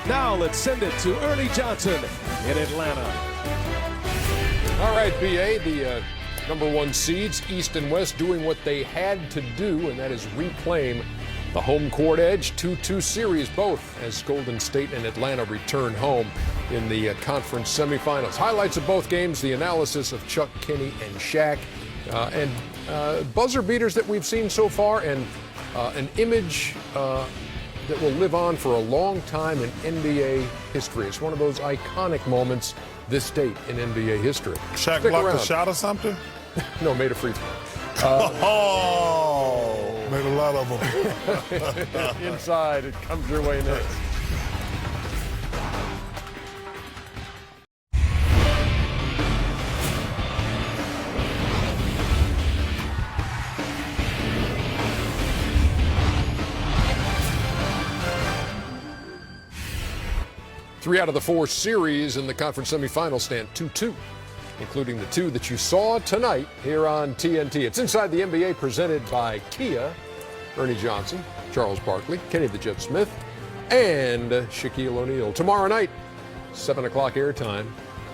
Now let's send it to Ernie Johnson in Atlanta. All right, BA, the number one seeds, East and West, doing what they had to do, and that is reclaim the home court edge. 2-2 series, both as Golden State and Atlanta return home in the conference semifinals. Highlights of both games, the analysis of Chuck, Kenny, and Shaq, and buzzer beaters that we've seen so far, and an image that will live on for a long time in NBA history. It's one of those iconic moments this date in NBA history. Shaq blocked a shot or something? No, made a free throw. Made a lot of them. Inside, it comes your way next. Three out of the four series in the conference semifinals stand 2-2, including the two that you saw tonight here on TNT. It's Inside the NBA, presented by Kia. Ernie Johnson, Charles Barkley, Kenny the Jet Smith, and Shaquille O'Neal. Tomorrow night, 7 o'clock airtime,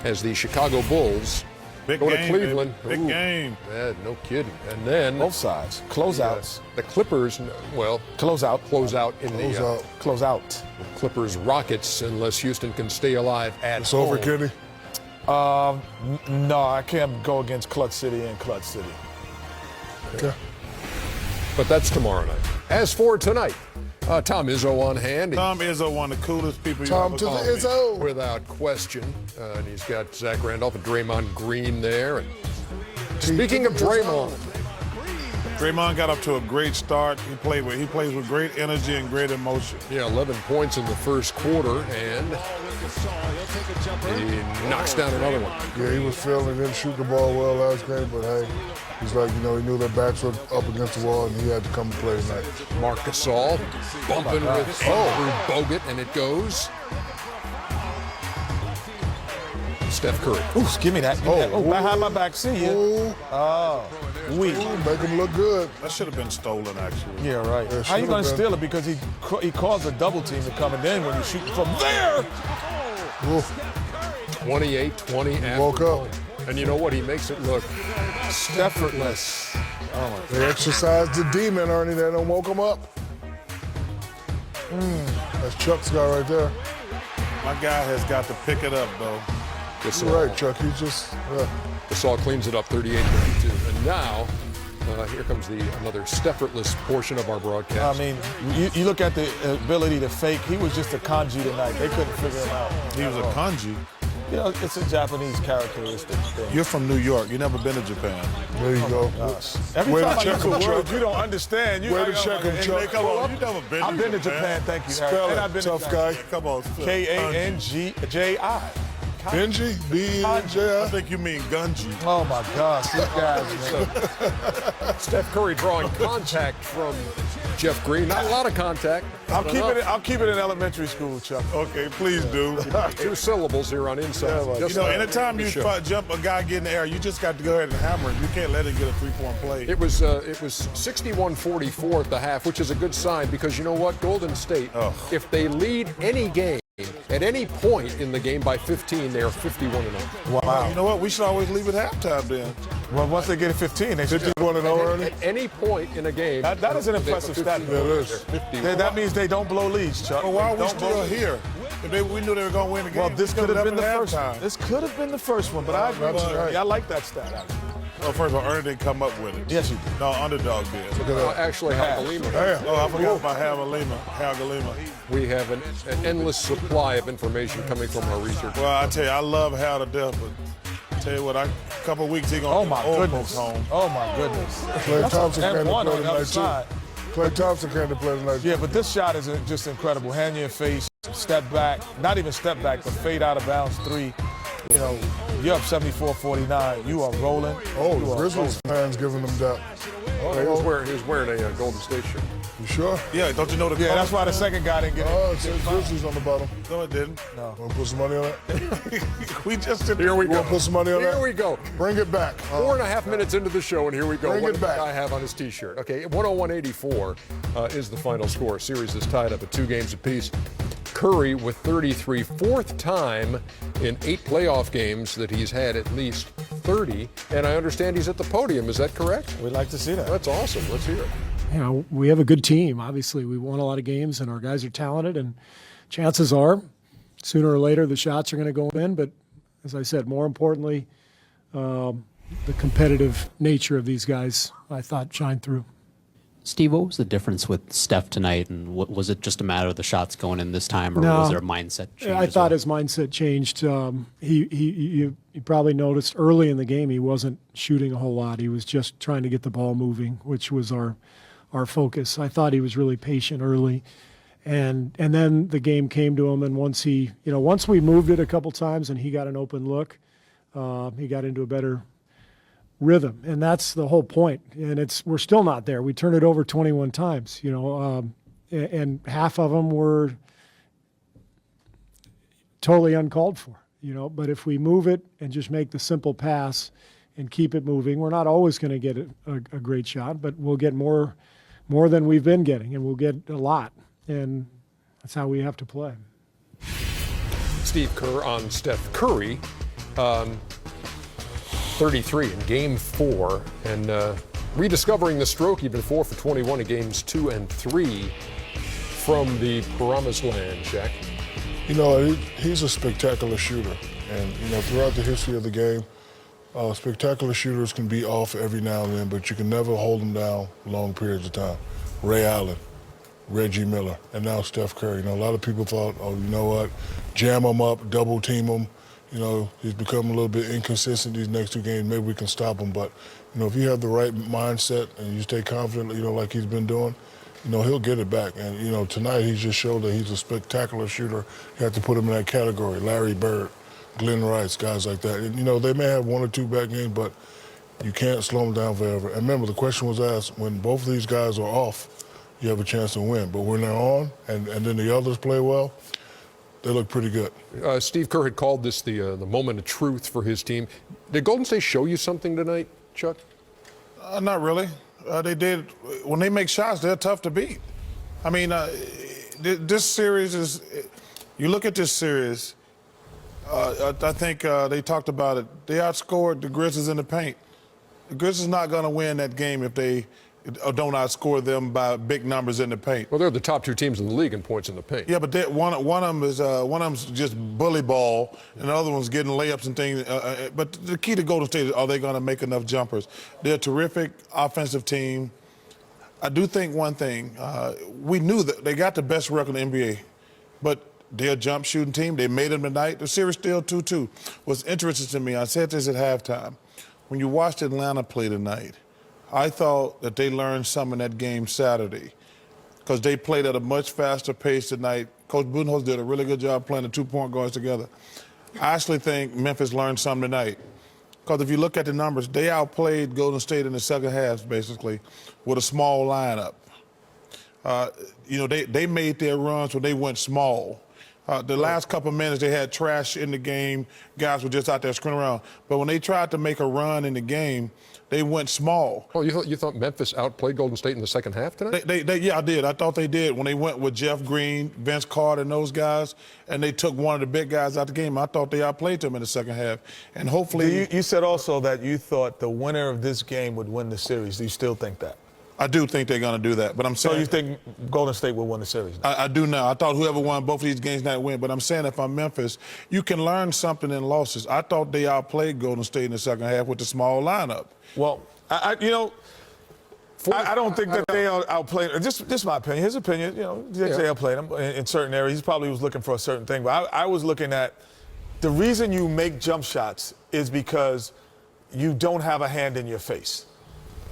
as the Chicago Bulls Big go game, to Cleveland. baby. Big game. Yeah, no kidding. And then Both sides. Closeouts. the Clippers, well, Close out. close out in the Close out. Clippers Rockets, unless Houston can stay alive at It's home. over, Kenny. No, I can't go against Clutch City and Clutch City. Okay. But that's tomorrow night. As for tonight, Tom Izzo on hand. Tom Izzo, one of the coolest people you Tom ever to the called me. Izzo. Without question. And he's got Zach Randolph and Draymond Green there. And speaking of Draymond, Draymond got up to a great start. He plays with great energy and great emotion. yeah, 11 points in the first quarter, and he knocks down another one. Yeah, he was feeling, didn't shoot the ball well last game, but hey, he's like, he knew their backs were up against the wall and he had to come and play tonight. Marc Gasol bumping with through Bogut, and it goes. Steph Curry. Ooh, give me that. Behind my back. See you. Ooh, Weak. make him look good. That should have been stolen, actually. Yeah, right. Yeah, How you should've going to been. steal it? Because he caused a double team to come, and then when you shoot from there. Ooh, 28-20 after Woke up. one. And you know what? He makes it look Effortless. they exercised the demon, Ernie. They don't woke him up. That's Chuck's guy right there. My guy has got to pick it up, though. Gasol. You're right, Chuck. He's just, Gasol cleans it up 38-32. And now, here comes another Steffertless portion of our broadcast. I mean, you look at the ability to fake. He was just a kanji tonight. They couldn't figure him out. He was a kanji. You know, it's a Japanese characteristic thing. You're from New York. You never been to Japan. there you go. Every Way to time I check use a him, word Chuck. you don't understand. Way to check him, Chuck. Hey, come on. You never been to I've been to Japan, thank you, Harry. Spell And it, I've been tough to guy. Come on. K-A-N-G-J-I. Benji, I B-E-N-J-I. think you mean Gunji. Oh my gosh, these guys, man. Steph Curry drawing contact from Jeff Green. Not a lot of contact. I'll but keep it in elementary school, Chuck. Okay, please do. enough. 2 syllables here on Inside. Just You know, like anytime the you show. jump a guy get in the air, you just got to go ahead and hammer him. You can't let him get a three-point play. It was 61-44 at the half, which is a good sign because you know what? Golden State, if they lead any game at any point in the game by 15, they are 51-0. Wow. You know what? We should always leave at halftime then. Well, once they get to 15, they should. 51 and 0, Ernie. At any point in a game, That is an impressive stat. Yeah, it is. That means they don't blow leads, Chuck. Well, why are we Don't still blow- here? If we knew they were going to win the game. Well, this we could have left been the at first. halftime. This could have been the first one, but I agree. That's right. Yeah, I like that stat. Actually. Well, first of all, Ernie didn't come up with it. Yes, you did. No, Underdog did. actually, Halima. Damn. Oh, I forgot about Hal Galima. We have an endless supply of information coming from our research. Well, I tell you, I love Hal to death, but I tell you what, a couple of weeks he Oh going my to old goodness. folks home. Oh my goodness. Klay Thompson And came to one play on the other tonight, side. too. Klay Thompson came to play tonight. Yeah, but this shot is just incredible. Hand in your face, step back, not even step back, but fade out of bounds three. You know, you're up 74-49. You are rolling. Oh, You the are Grizzlies fans giving them that. He was wearing a Golden State shirt. You sure? Yeah, don't you know the Yeah, color? that's why the second guy didn't get it. Oh, it says Grizzlies on the bottom. No, it didn't. Want to put some money on that? We just did. Here we go. Want to put some money on Here that? we go. Bring it back. 4.5 minutes into the show, and here we go. Bring What it does back. the guy have on his T-shirt? Okay, 101-84 is the final score. Series is tied up at 2 games apiece. Curry with 33, fourth time in 8 playoff games that he's had at least 30. And I understand he's at the podium. Is that correct? We'd like to see that. That's awesome. Let's hear it. You know, we have a good team. Obviously, we won a lot of games, and our guys are talented. And chances are, sooner or later, the shots are going to go in. But as I said, more importantly, the competitive nature of these guys, I thought, shined through. Steve, what was the difference with Steph tonight, and was it just a matter of the shots going in this time, or was there a mindset change? I thought his mindset changed. You probably noticed early in the game he wasn't shooting a whole lot. He was just trying to get the ball moving, which was our focus. I thought he was really patient early, and then the game came to him. And once we moved it a couple times and he got an open look, he got into a better rhythm, and that's the whole point. And we're still not there. We turned it over 21 times, and half of them were totally uncalled for, But if we move it and just make the simple pass and keep it moving, we're not always going to get a great shot, but we'll get more than we've been getting, and we'll get a lot, and that's how we have to play. Steve Kerr on Steph Curry. 33 in Game 4, and rediscovering the stroke. He'd been 4 for 21 in Games 2 and 3 from the promised land, Shaq. He's a spectacular shooter. And, throughout the history of the game, spectacular shooters can be off every now and then, but you can never hold them down long periods of time. Ray Allen, Reggie Miller, and now Steph Curry. A lot of people thought, jam him up, double team him. He's become a little bit inconsistent these next 2 games. Maybe we can stop him. But, if you have the right mindset and you stay confident, like he's been doing, he'll get it back. And, tonight he just showed that he's a spectacular shooter. You have to put him in that category. Larry Bird, Glenn Rice, guys like that. And, they may have 1 or 2 bad games, but you can't slow them down forever. And remember, the question was asked, when both of these guys are off, you have a chance to win. But when they're on and then the others play well, they look pretty good. Steve Kerr had called this the moment of truth for his team. Did Golden State show you something tonight, Chuck? Not really. They did. When they make shots, they're tough to beat. I mean, this series is. You look at this series. I think they talked about it. They outscored the Grizzlies in the paint. The Grizzlies not going to win that game if they don't outscore them by big numbers in the paint. Well, they're the top 2 teams in the league in points in the paint. Yeah, but one of them's just bully ball, and the other one's getting layups and things. But the key to Golden State is, are they going to make enough jumpers? They're a terrific offensive team. I do think one thing. We knew that they got the best record in the NBA, but they're a jump shooting team. They made them tonight. The series still 2-2. What's interesting to me, I said this at halftime, when you watched Atlanta play tonight, I thought that they learned some in that game Saturday because they played at a much faster pace tonight. Coach Budenholzer did a really good job playing the 2-point guards together. I actually think Memphis learned something tonight because if you look at the numbers, they outplayed Golden State in the second half, basically, with a small lineup. They made their runs when they went small. The last couple of minutes, they had trash in the game. Guys were just out there screwing around. But when they tried to make a run in the game, they went small. Oh, you thought Memphis outplayed Golden State in the second half tonight? Yeah, I did. I thought they did. When they went with Jeff Green, Vince Carter, and those guys, and they took one of the big guys out the game, I thought they outplayed them in the second half. And hopefully... You said also that you thought the winner of this game would win the series. Do you still think that? I do think they're going to do that, but I'm saying... So you think Golden State will win the series? I do now. I thought whoever won both of these games might win, but I'm saying if I'm Memphis, you can learn something in losses. I thought they outplayed Golden State in the second half with the small lineup. Well, I don't think that they outplayed. Just my opinion. His opinion, they outplayed him in certain areas. He probably was looking for a certain thing, but I was looking at the reason you make jump shots is because you don't have a hand in your face.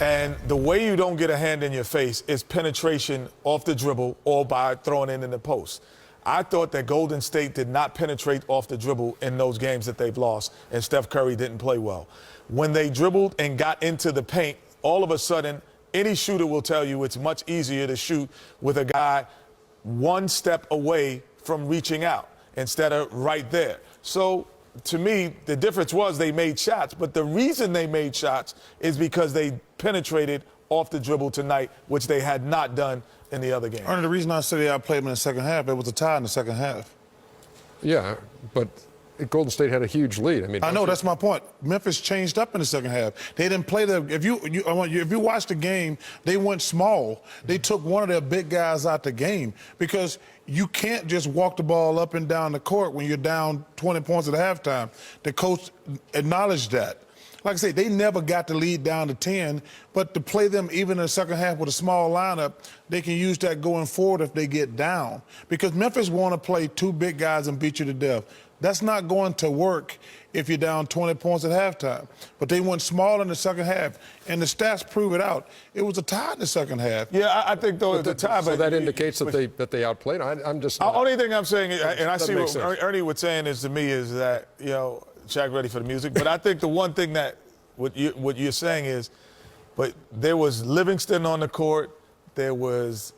And the way you don't get a hand in your face is penetration off the dribble or by throwing it in the post. I thought that Golden State did not penetrate off the dribble in those games that they've lost, and Steph Curry didn't play well. When they dribbled and got into the paint, all of a sudden, any shooter will tell you it's much easier to shoot with a guy 1 step away from reaching out instead of right there. So, to me, the difference was they made shots, but the reason they made shots is because they penetrated off the dribble tonight, which they had not done in the other game. Ernie, the reason I said they outplayed them in the second half, it was a tie in the second half. Yeah, but Golden State had a huge lead. I mean, I know, that's my point. Memphis changed up in the second half. They didn't play if you watch the game, they went small. They took one of their big guys out the game because you can't just walk the ball up and down the court when you're down 20 points at halftime. The coach acknowledged that. Like I say, they never got the lead down to 10, but to play them even in the second half with a small lineup, they can use that going forward if they get down. Because Memphis want to play two big guys and beat you to death. That's not going to work if you're down 20 points at halftime. But they went small in the second half, and the stats prove it out. It was a tie in the second half. Yeah, I think though it's a tie. So that indicates that they outplayed. I'm just. The only thing I'm saying, and I see what sense. Ernie was saying is to me is that Shaq ready for the music. But I think the one thing that what you're saying is, but there was Livingston on the court, there was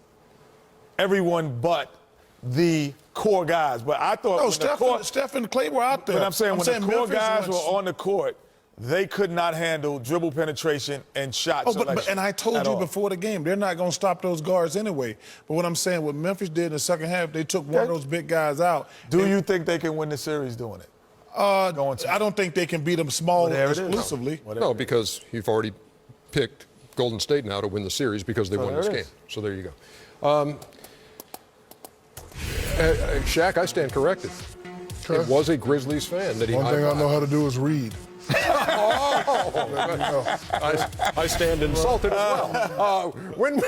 everyone but the core guys. But I thought Steph and Clay were out there. But I'm saying when the core Memphis guys were on the court, they could not handle dribble penetration and shot selection. And I told you before the game, they're not going to stop those guards anyway. But what I'm saying, what Memphis did in the second half, they took one of those big guys out. Do you think they can win the series doing it? I don't think they can beat them small exclusively. No, because you've already picked Golden State now to win the series because they won this game. So there you go. Shaq, I stand corrected. Okay. It was a Grizzlies fan that he. One thing I know how to do is read. I stand insulted as well. When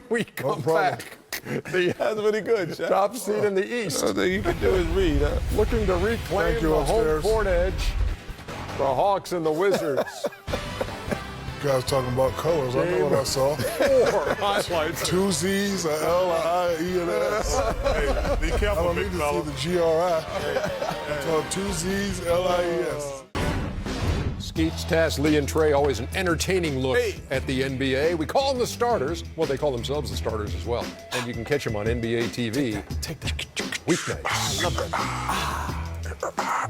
we come back, That's pretty good, Shaq. top seed in the East. All you can do is read. Looking to reclaim the home court edge. The Hawks and the Wizards. You guys talking about colors. I know what I saw. 4 highlights. 2 Z's, a L, a I, E, and an S. Hey, be I careful, don't big need to fella. see the GRI. I saw 2 Z's, L, I, E, S. Skeets, Taz, Lee, and Trey, always an entertaining look at the NBA. We call them the starters. Well, they call themselves the starters as well. And you can catch them on NBA TV weeknights.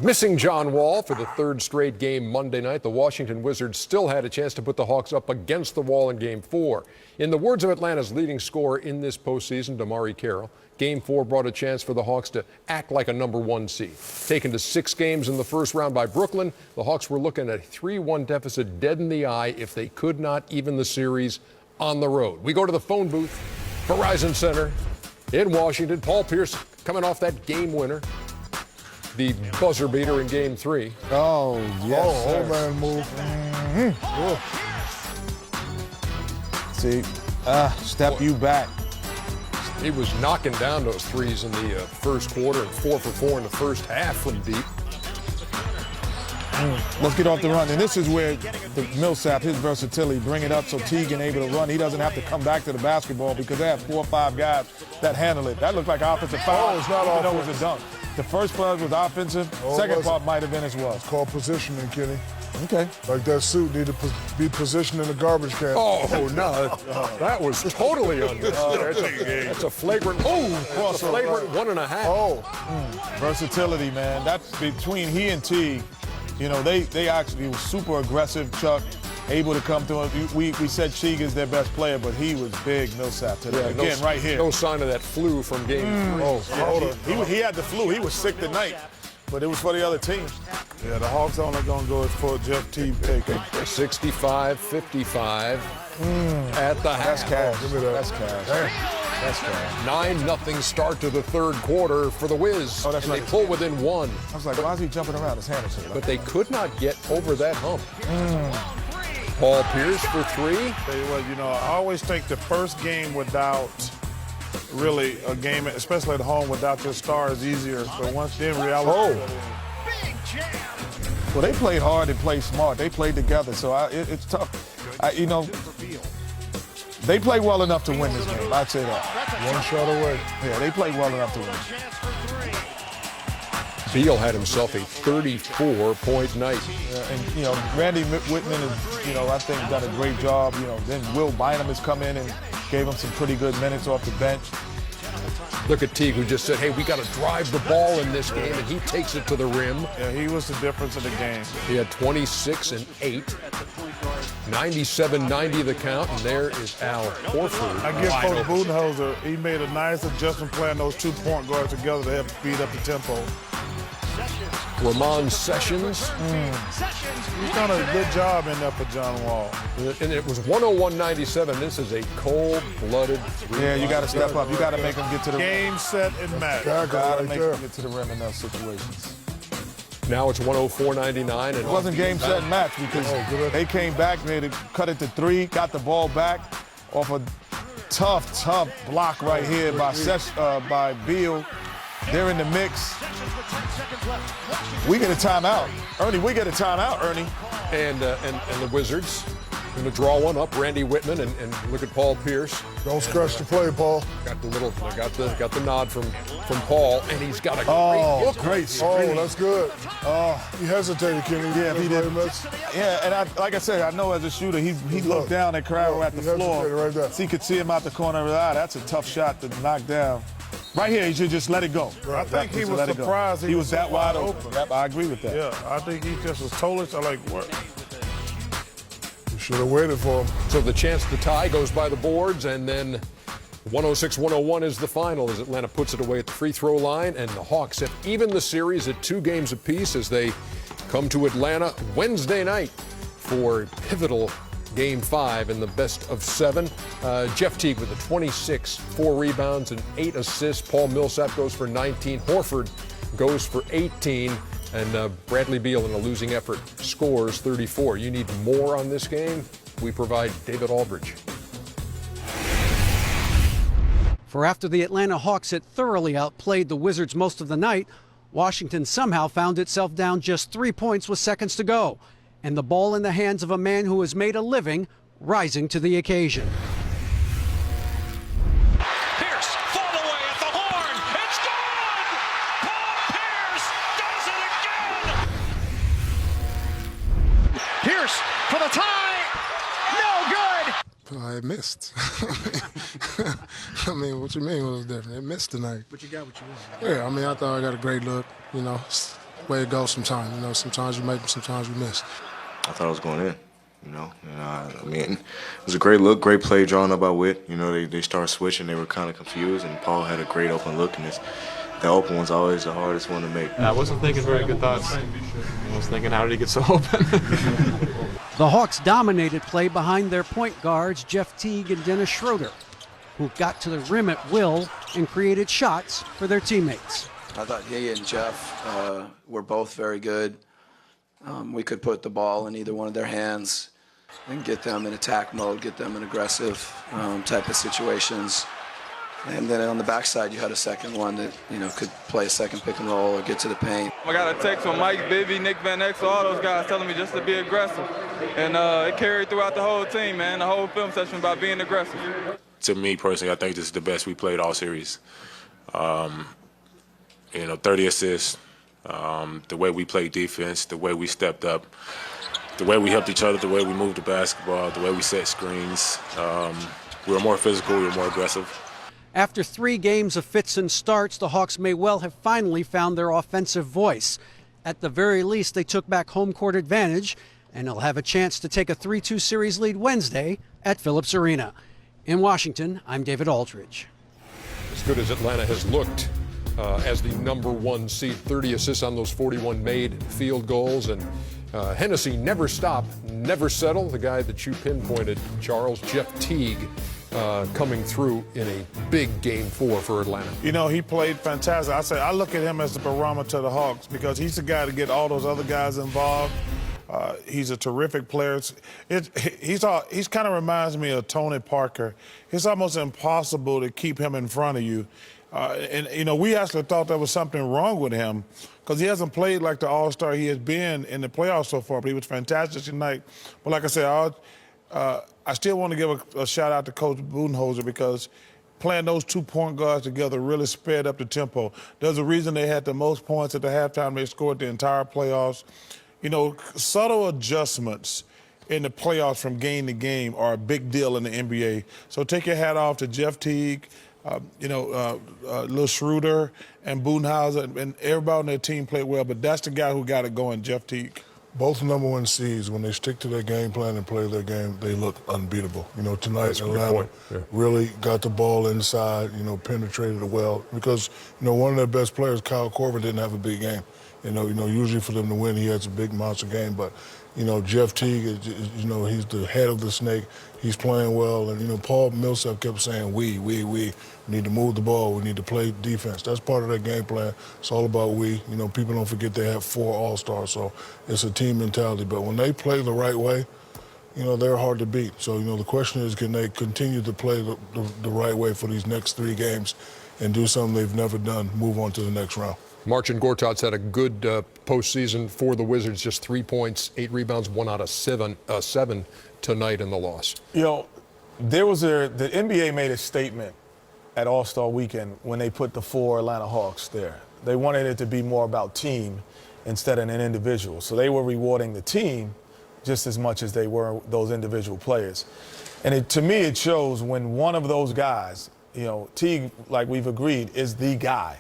Missing John Wall for the third straight game Monday night, the Washington Wizards still had a chance to put the Hawks up against the wall in Game 4. In the words of Atlanta's leading scorer in this postseason, Damari Carroll, Game 4 brought a chance for the Hawks to act like a #1 seed. Taken to 6 games in the first round by Brooklyn, the Hawks were looking at a 3-1 deficit dead in the eye if they could not even the series on the road. We go to the phone booth, Verizon Center in Washington. Paul Pierce coming off that game winner, the buzzer beater in Game 3. Oh, yes. Oh, old man move. See, step you back. He was knocking down those threes in the first quarter and 4 for 4 in the first half from deep. Let's get off the run. And this is where the Millsap, his versatility, bring it up so Teague is able to run. He doesn't have to come back to the basketball because they have 4 or 5 guys that handle it. That looked like offensive foul. it's not even though offensive. it was a dunk. The first part was offensive. Second part might have been as well. It's called positioning, Kenny. Okay. Like that suit need to be positioned in the garbage can. Oh, no. That was totally unnecessary. That's a flagrant, that's a flagrant 1.5. Oh, Versatility, man. That's between he and Teague. You know, they actually were super aggressive, Chuck, able to come through. We said Teague is their best player, but he was big, Millsap, today. Again, right here. No sign of that flu from Game 3. Oh, he had the flu. He was sick tonight, but it was for the other team. Yeah, the Hawks only going to go as for Jeff Teague taking. 65-55 at the half. That's cash. give me that. That's cash. That's cash. 9-0 start to the third quarter for the Wiz. Oh, that's and right. they pull within 1. I was like, why is he jumping around? His hand is But they could not get over that hump. Paul Pierce for 3. Tell you what, I always think the first game without really a game, especially at home without your star, is easier. But once then reality. Well, they played hard and played smart. They played together, so it's tough. They played well enough to win this game. I'd say that. one shot away. Yeah, they played well enough to win. Beal had himself a 34-point night. And Randy Whitman is, I think done a great job. Then Will Bynum has come in and gave him some pretty good minutes off the bench. Look at Teague, who just said, hey, we got to drive the ball in this game, and he takes it to the rim. Yeah, he was the difference in the game. He had 26 and 8. 97-90 the count, and there is Al Horford. I give wide Coach open. Budenholzer, he made a nice adjustment playing those 2 point guards together to help speed up the tempo. Ramon Sessions. He's done a good job in there for John Wall. And it was 101-97. This is a cold-blooded. Yeah, you got to step up. You got to make them get to the Game, set, and match. got to right make there. them get to the rim in those situations. Now it's 104-99. It wasn't game, set, and match because they came back, they had to cut it to 3, got the ball back off a tough block right here by Beal. They're in the mix. We get a timeout. Ernie, we get a timeout, Ernie. And the Wizards going to draw one up. Randy Whitman and look at Paul Pierce. Don't scratch the play, Paul. Got the nod from Paul, and he's got a great look. Great. Oh, that's good. He hesitated, Kenny. Yeah, he did. Much. Yeah, and like I said, I know as a shooter, he looked down at Crowder at the He hesitated floor. right there. So he could see him out the corner of his eye. That's a tough shot to knock down. Right here, he should just let it go. I think he Just was let it go. surprised He was that wide open. Yep, I agree with that. Yeah, I think he just was totally like, what? You should have waited for him. So the chance to tie goes by the boards, and then 106-101 is the final as Atlanta puts it away at the free throw line, and the Hawks have evened the series at 2 games apiece as they come to Atlanta Wednesday night for pivotal Game 5 in the best of 7. Jeff Teague with a 26, 4 rebounds, and 8 assists. Paul Millsap goes for 19. Horford goes for 18. And Bradley Beal in a losing effort scores 34. You need more on this game? We provide David Aldridge. For after the Atlanta Hawks had thoroughly outplayed the Wizards most of the night, Washington somehow found itself down just 3 points with seconds to go, and the ball in the hands of a man who has made a living rising to the occasion. Pierce, fall away at the horn. It's gone! Paul Pierce does it again! Pierce for the tie! No good! I missed. I mean, what you mean it was different? It missed tonight. But you got what you wanted. Yeah, I mean, I thought I got a great look. You know, it's the way it goes sometimes. You know, sometimes you make them, sometimes you miss. I thought I was going in, you know. And I mean, it was a great look, great play drawn up by Witt. You know, they started switching. They were kind of confused, and Paul had a great open look. And the open one's always the hardest one to make. I wasn't thinking very good thoughts. I was thinking, how did he get so open? The Hawks dominated play behind their point guards, Jeff Teague and Dennis Schroeder, who got to the rim at will and created shots for their teammates. I thought he and Jeff were both very good. We could put the ball in either one of their hands and get them in attack mode, get them in aggressive type of situations. And then on the backside, you had a second one that, you know, could play a second pick and roll or get to the paint. I got a text from Mike Bibby, Nick Van Exel, all those guys telling me just to be aggressive. And it carried throughout the whole team, man, the whole film session about being aggressive. To me personally, I think this is the best we played all series. You know, 30 assists, the way we played defense, the way we stepped up, the way we helped each other, the way we moved the basketball, the way we set screens. We were more physical, we were more aggressive. After 3 games of fits and starts, the Hawks may well have finally found their offensive voice. At the very least, they took back home court advantage, and they'll have a chance to take a 3-2 series lead Wednesday at Phillips Arena. In Washington, I'm David Aldridge. As good as Atlanta has looked as the #1 seed, 30 assists on those 41 made field goals, and Hennessy never stop, never settle. The guy that you pinpointed, Charles, Jeff Teague, coming through in a big Game 4 for Atlanta. You know, he played fantastic. I look at him as the barometer of the Hawks because he's the guy to get all those other guys involved. He's a terrific player. He's kind of reminds me of Tony Parker. It's almost impossible to keep him in front of you. And, you know, we actually thought there was something wrong with him because he hasn't played like the all-star he has been in the playoffs so far, but he was fantastic tonight. But like I said, I still want to give a shout-out to Coach Budenholzer because playing those 2 point guards together really sped up the tempo. There's a reason they had the most points at the halftime. They scored the entire playoffs. You know, subtle adjustments in the playoffs from game to game are a big deal in the NBA. So take your hat off to Jeff Teague, Lil Schroeder and Budenholzer, and everybody on their team played well, but that's the guy who got it going, Jeff Teague. both #1 seeds, when they stick to their game plan and play their game, they look unbeatable. You know, tonight Atlanta really got the ball inside, you know, penetrated it well. Because, you know, one of their best players, Kyle Korver, didn't have a big game. You know, usually for them to win, he has a big monster game. But, you know, Jeff Teague, you know, he's the head of the snake. He's playing well. And, you know, Paul Millsap kept saying, we need to move the ball. We need to play defense. That's part of their game plan. It's all about we. You know, people don't forget they have 4 All-Stars, so it's a team mentality. But when they play the right way, you know, they're hard to beat. So, you know, the question is, can they continue to play the right way for these next 3 games and do something they've never done, move on to the next round? Marcin Gortat's had a good postseason for the Wizards, just 3 points, 8 rebounds, 1 out of 7 tonight in the loss. You know, the NBA made a statement at All-Star Weekend when they put the 4 Atlanta Hawks there. They wanted it to be more about team instead of an individual. So they were rewarding the team just as much as they were those individual players. And to me, it shows when one of those guys, you know, Teague, like we've agreed, is the guy.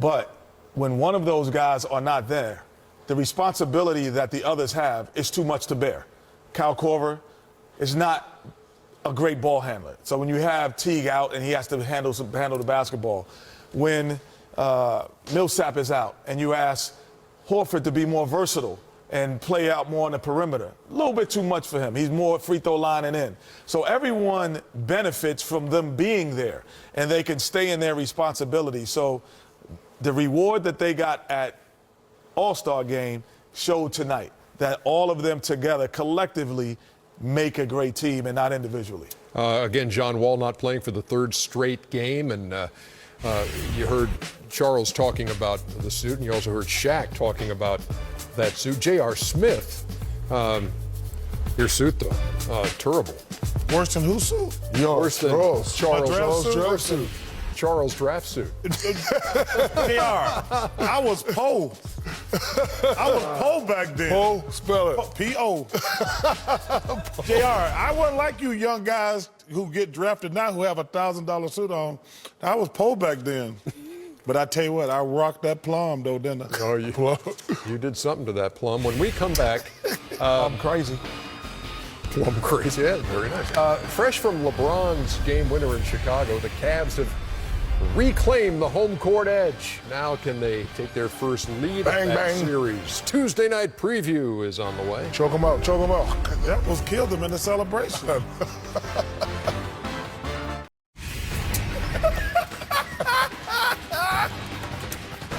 But when one of those guys are not there, the responsibility that the others have is too much to bear. Kyle Korver is not a great ball handler. So when you have Teague out and he has to handle the basketball, when Millsap is out and you ask Horford to be more versatile and play out more on the perimeter, a little bit too much for him. He's more free throw line and in. So everyone benefits from them being there, and they can stay in their responsibility. So the reward that they got at All-Star Game showed tonight that all of them together collectively make a great team and not individually. Again, John Wall not playing for the 3rd straight game, and you heard Charles talking about the suit, and you also heard Shaq talking about that suit. J.R. Smith, your suit though, terrible. Worse than whose suit? Worse than Charles' draft suit. Charles' draft suit. JR, I was Poe. I was Poe back then. Poe, spell it. P-O. JR, I wasn't like you young guys who get drafted now who have a $1,000 suit on. I was Poe back then. But I tell you what, I rocked that plum though, didn't I? Oh, you did something to that plum. When we come back, I'm crazy. Plum crazy, yeah, very nice. Fresh from LeBron's game winner in Chicago, the Cavs have reclaimed the home court edge. Now can they take their first lead in that series? Tuesday night preview is on the way. Choke them out, choke them out. That was killed them in the celebration.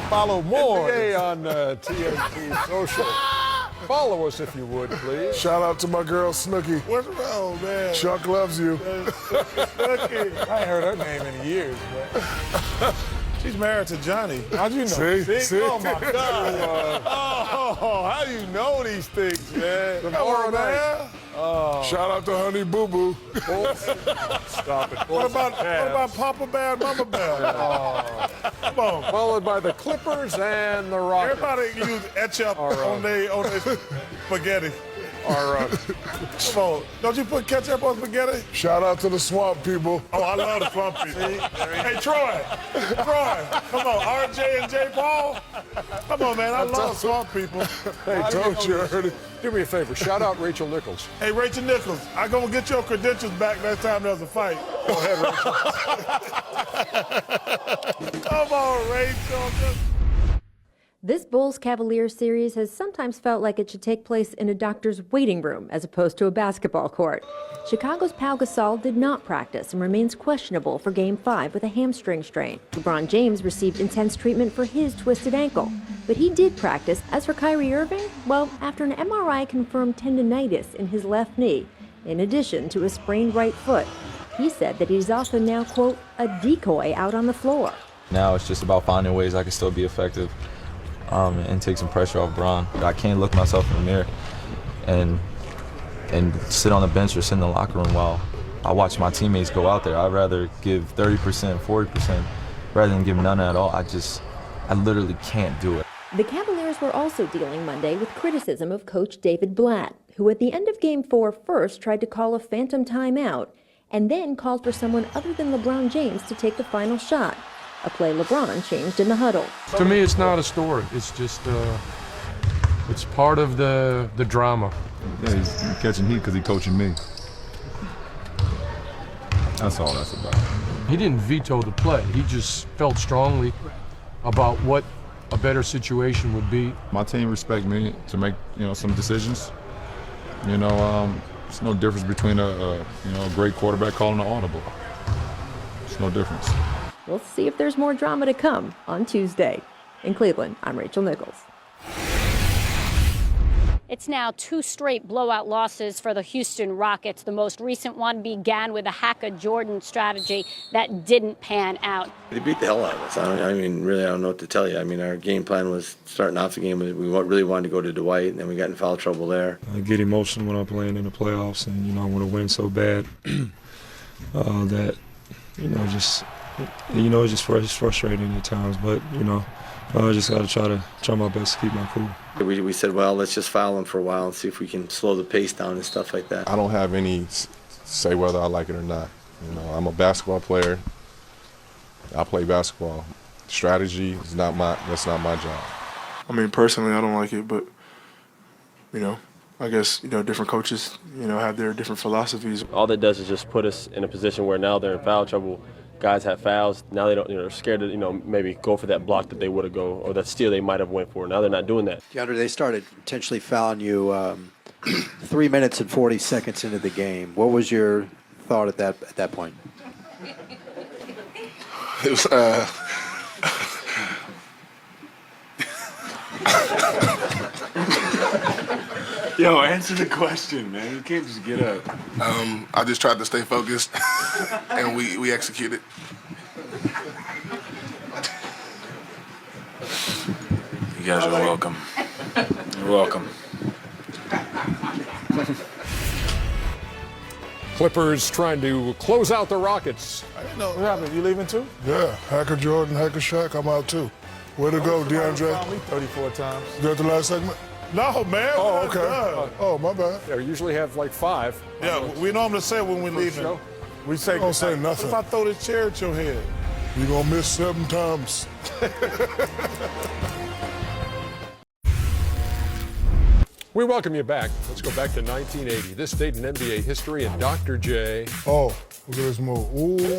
Follow more NBA on TNT Social. Follow us if you would, please. Shout out to my girl Snooki. What's wrong, man? Chuck loves you. Snooki. I ain't heard her name in years, man. She's married to Johnny. How'd you know? See? Oh, my God. How do you know these things, man? Tomorrow night. Shout out to Honey Boo Boo. Stop it. What about Papa Bear and Mama Bear? Come on. Followed by the Clippers and the Rockets. Everybody use ketchup on their spaghetti. Come on. Don't you put ketchup on spaghetti? Shout out to the Swamp people. Oh, I love the Swamp people. Hey, Troy. Come on. RJ and J. Paul. Come on, man. I love Swamp people. Hey, don't you heard it? Do me a favor. Shout out Rachel Nichols. Hey, Rachel Nichols, I'm going to get your credentials back next time there's a fight. Go ahead, Rachel. Come on, Rachel. This Bulls-Cavaliers series has sometimes felt like it should take place in a doctor's waiting room as opposed to a basketball court. Chicago's Pau Gasol did not practice and remains questionable for Game 5 with a hamstring strain. LeBron James received intense treatment for his twisted ankle, but he did practice. As for Kyrie Irving, well, after an MRI confirmed tendinitis in his left knee, in addition to a sprained right foot, he said that he's also now, quote, a decoy out on the floor. Now it's just about finding ways I can still be effective. And take some pressure off Bron. I can't look myself in the mirror and sit on the bench or sit in the locker room while I watch my teammates go out there. I'd rather give 30%, 40% rather than give none at all. I literally can't do it. The Cavaliers were also dealing Monday with criticism of coach David Blatt, who at the end of Game 4 first tried to call a phantom timeout and then called for someone other than LeBron James to take the final shot. A play LeBron changed in the huddle. To me, it's not a story. It's just It's part of the drama. Yeah, he's catching heat because he's coaching me. That's all that's about. He didn't veto the play. He just felt strongly about what a better situation would be. My team respect me to make some decisions. There's no difference between a great quarterback calling an audible. There's no difference. We'll see if there's more drama to come on Tuesday. In Cleveland, I'm Rachel Nichols. It's now 2 straight blowout losses for the Houston Rockets. The most recent one began with a Hacker-Jordan strategy that didn't pan out. They beat the hell out of us. I don't know what to tell you. Our game plan was starting off the game. We really wanted to go to Dwight, and then we got in foul trouble there. I get emotional when I'm playing in the playoffs, and I want to win so bad that it's just frustrating at times. But I just got to try my best to keep my cool. We said, well, let's just foul them for a while and see if we can slow the pace down and stuff like that. I don't have any say whether I like it or not. I'm a basketball player. I play basketball. Strategy is that's not my job. Personally, I don't like it, but I guess different coaches have their different philosophies. All that does is just put us in a position where now they're in foul trouble. Guys have fouls. Now they don't, they're scared to, maybe go for that block that they would have go, or that steal they might have went for. Now they're not doing that. DeAndre, they started intentionally fouling you 3 minutes and 40 seconds into the game. What was your thought at that point? It was. Yo, answer the question, man. You can't just get up. I just tried to stay focused, and we executed. You guys are welcome. You're welcome. Clippers trying to close out the Rockets. I didn't know. What happened? You leaving too? Yeah, Hacker Jordan, Hacker Shaq, I'm out too. Way to go, DeAndre. 34 times. Is that the last segment? No, man. Oh, okay. Oh, my bad. Yeah, we usually have like 5. Yeah, we normally say when we leave. We say don't say nothing. What if I throw this chair at your head? You're going to miss 7 times. We welcome you back. Let's go back to 1980. This date in NBA history, and Dr. J. Oh, look at this move.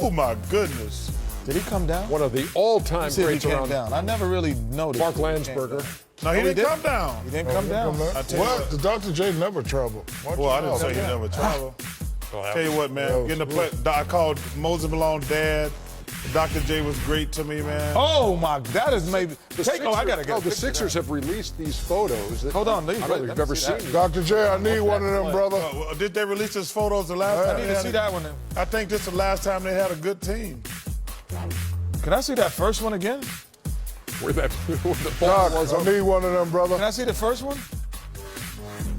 Oh, my goodness. Did he come down? One of the all-time greats he came around. down. I never really noticed. Mark Landsberger. No, he didn't come down. He didn't come down. What? The Dr. J never traveled. Well, I didn't say he never traveled. Tell you what, man. Getting the play, I called Moses Malone dad. Dr. J was great to me, man. Oh, my. That is maybe. I got to get the Sixers have released these photos. Hold on. I don't know if you've ever seen them. Dr. J, I need one of them, brother. Did they release these photos the last time? I need to see that one. I think this is the last time they had a good team. Can I see that first one again? Where the ball was. I need one of them, brother. Can I see the first one?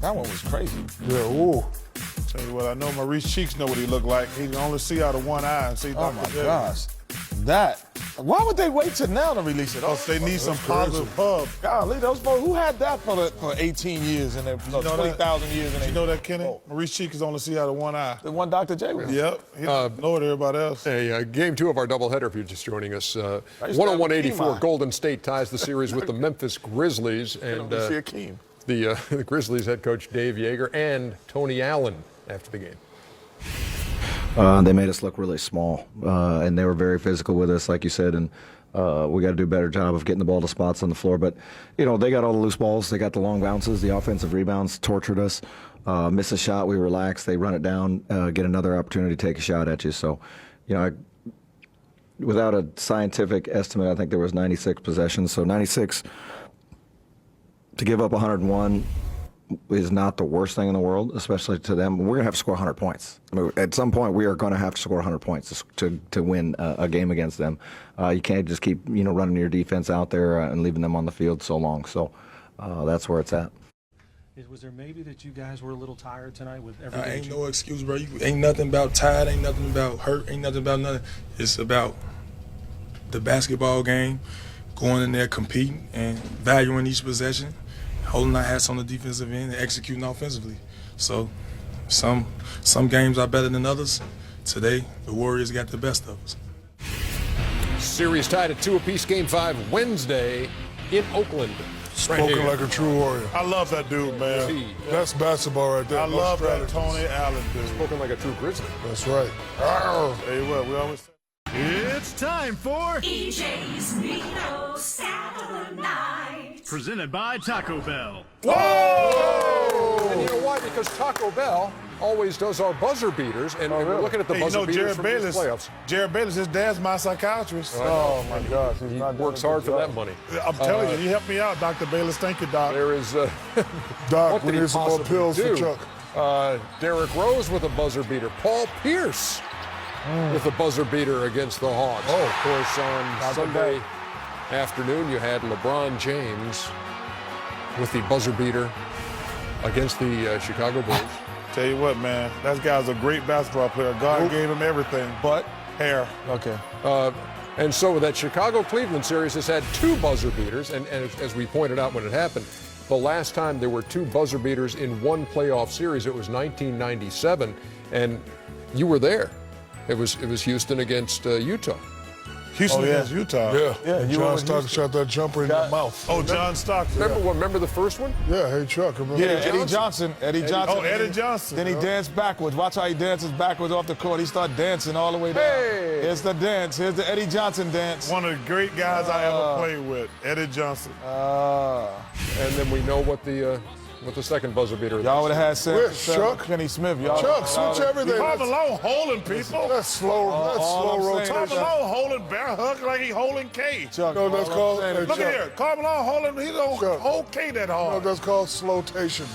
That one was crazy. Yeah, ooh. Tell you what, I know Maurice Cheeks know what he looked like. He can only see out of one eye and see Oh, Dr. my J. gosh. Why would they wait till now to release it? Because they need some positive pub. Golly, those folks, who had that for 18 years and 20,000 years? You know that, Kenny? Maurice Cheeks can only see out of one eye. The one Dr. J was. Yep. He know what everybody else. Game 2 of our doubleheader, if you're just joining us. 101-84, Golden State ties the series with the Memphis Grizzlies. And the Grizzlies head coach Dave Yeager and Tony Allen after the game. They made us look really small, and they were very physical with us, like you said, and we got to do a better job of getting the ball to spots on the floor. But, they got all the loose balls. They got the long bounces. The offensive rebounds tortured us. Miss a shot, we relax. They run it down, get another opportunity to take a shot at you. So, without a scientific estimate, I think there was 96 possessions. So 96, to give up 101 is not the worst thing in the world, especially to them. We're going to have to score 100 points. At some point, we are going to have to score 100 points to win a game against them. You can't just keep running your defense out there and leaving them on the field so long. So that's where it's at. Was there maybe that you guys were a little tired tonight with everything? Ain't no excuse, bro. Ain't nothing about tired. Ain't nothing about hurt. Ain't nothing about nothing. It's about the basketball game, going in there, competing, and valuing each possession, holding our hats on the defensive end, and executing offensively. So some games are better than others. Today, the Warriors got the best of us. Series tied at 2 apiece. Game 5 Wednesday in Oakland. Spoken like a true warrior. I love that dude, man. That's basketball right there. I No love that strategy. Tony Allen dude. Spoken like a true Grizzly. That's right. Hey, what? We always. It's time for EJ's Meatloaf Saturday Night. Presented by Taco Bell. Whoa! And you know why? Because Taco Bell always does our buzzer beaters, and we're looking at the buzzer beaters from these playoffs. Jared Bayless, his dad's my psychiatrist. Oh my gosh, he works hard for that money. I'm telling you, he helped me out, Dr. Bayless. Thank you, Doc. There is Doc, we need some more pills for Chuck. Derrick Rose with a buzzer beater. Paul Pierce with a buzzer beater against the Hawks. Oh, of course, on Sunday afternoon, you had LeBron James with the buzzer beater against the Chicago Bulls. Tell you what, man, that guy's a great basketball player. God gave him everything but hair. Okay. And so that Chicago-Cleveland series has had 2 buzzer beaters, and as we pointed out when it happened, the last time there were 2 buzzer beaters in one playoff series, it was 1997, and you were there. It was Houston against Utah. Houston against Utah. Yeah. John Stockton shot that jumper in the mouth. Oh, John Stockton. Remember the first one? Yeah, hey, Chuck. Remember Eddie Johnson. Eddie Johnson. Oh, Eddie Johnson. Then he danced backwards. Watch how he dances backwards off the court. He started dancing all the way down. Hey! Here's the dance. Here's the Eddie Johnson dance. One of the great guys I ever played with, Eddie Johnson. And then we know what the second buzzer beater. Y'all would have had Sam Chuck. Kenny Smith. Y'all Chuck, switch everything. Carl Malone holding people. That's slow. That's slow rotation. Carl Malone holding bear hug like he holding K. Chuck, No, that's called. Hey, Look at here. Carl Malone holding. He don't hold K that No, hard. that's called slowtation.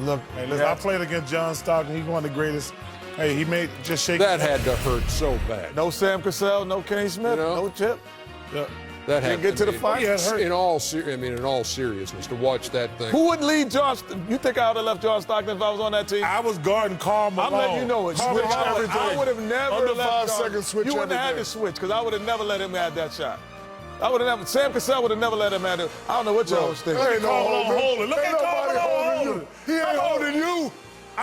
Look, hey, listen, I played against John Stockton. He's one of the greatest. Hey, he made just shake. That had to hurt so bad. No Sam Cassell, no Kenny Smith, no Chip. Yeah. That had Didn't get to the finals. In all seriousness, to watch that thing. Who would lead John? You think I would have left John Stockton if I was on that team? I was guarding Carl Malone. I'm letting you know it. Switch everything. I would have never Under left 5 John. seconds, switch You wouldn't have had everything. to switch because I would have never let him have that shot. I would have never. Sam Cassell would have never let him have it. I don't know what y'all was thinking. Look at Carl Malone holding. Look at Carl Malone holding. He ain't holding you.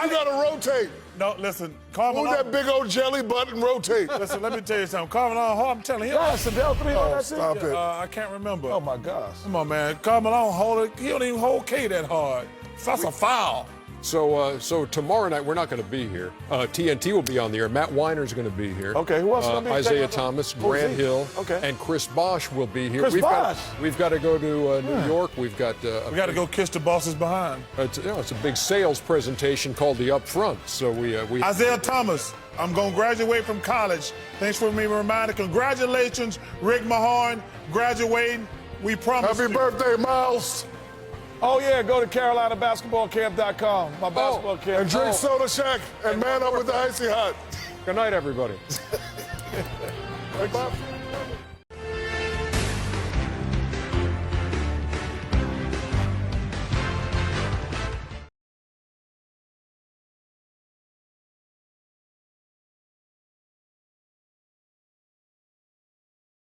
You got to rotate. No, listen, Carl Move Malone. that big old jelly button, rotate. Listen, let me tell you something. Carl Malone, I'm telling you. Yeah, Sadell 3 on that team. Stop it. I can't remember. Oh my gosh. Come on, man. Carl Malone holding. He don't even hold K that hard. That's a foul. So tomorrow night we're not going to be here. TNT will be on the air. Matt Weiner's going to be here. Okay, who else is going to be? Isaiah Thomas, Grant Hill, and Chris Bosh will be here. We've got to go to New York. We've got we got to go kiss the bosses behind. It's a big sales presentation called the Upfront. So we Isaiah Thomas, I'm going to graduate from college. Thanks for me reminding. Congratulations, Rick Mahorn, graduating. We promise. Happy birthday, Miles. Oh, yeah, go to CarolinaBasketballCamp.com. My basketball camp. And drink Soda Shack and man up with the icy hot. Good night, everybody. Hey, Bob.